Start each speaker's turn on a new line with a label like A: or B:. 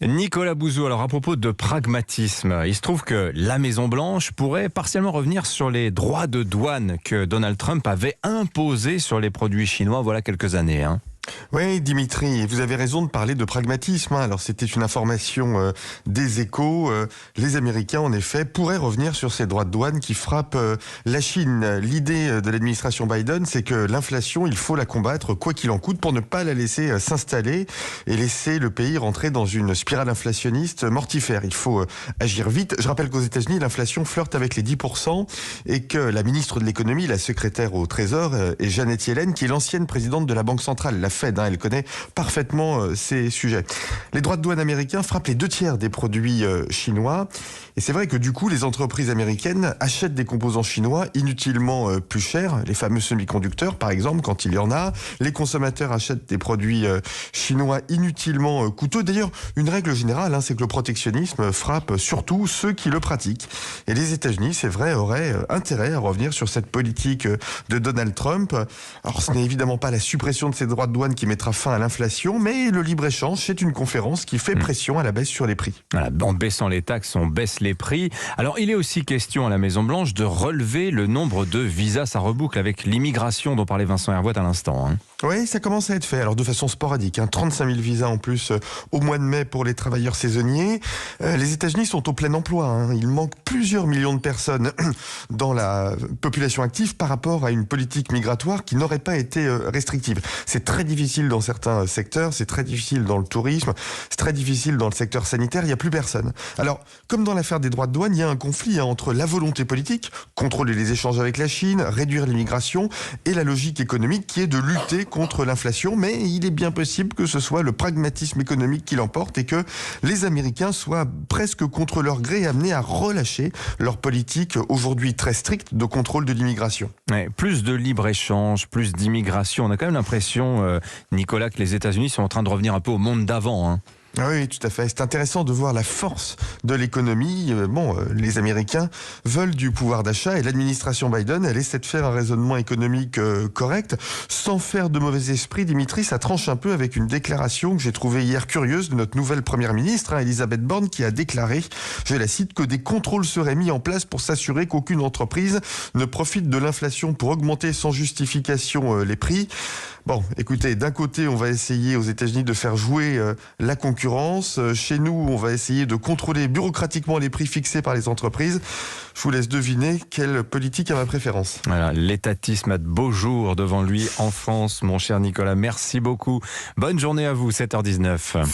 A: Nicolas Bouzou, alors à propos de pragmatisme, il se trouve que la Maison-Blanche pourrait partiellement revenir sur les droits de douane que Donald Trump avait imposés sur les produits chinois voilà quelques années.
B: Oui, Dimitri, vous avez raison de parler de pragmatisme. Alors, c'était une information des Échos. Les Américains, en effet, pourraient revenir sur ces droits de douane qui frappent la Chine. L'idée de l'administration Biden, c'est que l'inflation, il faut la combattre quoi qu'il en coûte pour ne pas la laisser s'installer et laisser le pays rentrer dans une spirale inflationniste mortifère. Il faut agir vite. Je rappelle qu'aux États-Unis, l'inflation flirte avec les 10% et que la ministre de l'économie, la secrétaire au Trésor, est Janet Yellen, qui est l'ancienne présidente de la Banque centrale, la Fed, elle connaît parfaitement ces sujets. Les droits de douane américains frappent les 2/3 des produits chinois. Et c'est vrai que du coup, les entreprises américaines achètent des composants chinois inutilement plus chers, les fameux semi-conducteurs par exemple, quand il y en a. Les consommateurs achètent des produits chinois inutilement coûteux. D'ailleurs, une règle générale, c'est que le protectionnisme frappe surtout ceux qui le pratiquent. Et les États-Unis, c'est vrai, auraient intérêt à revenir sur cette politique de Donald Trump. Alors, ce n'est évidemment pas la suppression de ces droits de douane qui mettra fin à l'inflation, mais le libre-échange, c'est une conférence qui fait pression à la baisse sur les prix.
A: Voilà, en baissant les taxes, on baisse les prix. Alors, il est aussi question à la Maison-Blanche de relever le nombre de visas. Ça reboucle avec l'immigration dont parlait Vincent Hervouet à l'instant.
B: Oui, ça commence à être fait. Alors, de façon sporadique, 35 000 visas en plus au mois de mai pour les travailleurs saisonniers. Les États-Unis sont au plein emploi. Il manque plusieurs millions de personnes dans la population active par rapport à une politique migratoire qui n'aurait pas été restrictive. C'est très difficile dans certains secteurs, c'est très difficile dans le tourisme, c'est très difficile dans le secteur sanitaire, il n'y a plus personne. Alors, comme dans l'affaire des droits de douane, il y a un conflit entre la volonté politique, contrôler les échanges avec la Chine, réduire l'immigration, et la logique économique qui est de lutter contre l'inflation. Mais il est bien possible que ce soit le pragmatisme économique qui l'emporte et que les Américains soient presque contre leur gré amenés à relâcher leur politique aujourd'hui très stricte de contrôle de l'immigration.
A: Ouais, plus de libre-échange, plus d'immigration. On a quand même l'impression, Nicolas, que les États-Unis sont en train de revenir un peu au monde d'avant.
B: Oui, tout à fait. C'est intéressant de voir la force de l'économie. Les Américains veulent du pouvoir d'achat et l'administration Biden, elle essaie de faire un raisonnement économique correct, sans faire de mauvais esprit. Dimitri, ça tranche un peu avec une déclaration que j'ai trouvée hier curieuse de notre nouvelle première ministre, Elisabeth Borne, qui a déclaré, je la cite, que des contrôles seraient mis en place pour s'assurer qu'aucune entreprise ne profite de l'inflation pour augmenter sans justification les prix. Bon, écoutez, d'un côté, on va essayer aux États-Unis de faire jouer la concurrence. Chez nous, on va essayer de contrôler bureaucratiquement les prix fixés par les entreprises. Je vous laisse deviner quelle politique a ma préférence.
A: Voilà, l'étatisme a de beaux jours devant lui en France, mon cher Nicolas. Merci beaucoup. Bonne journée à vous, 7h19.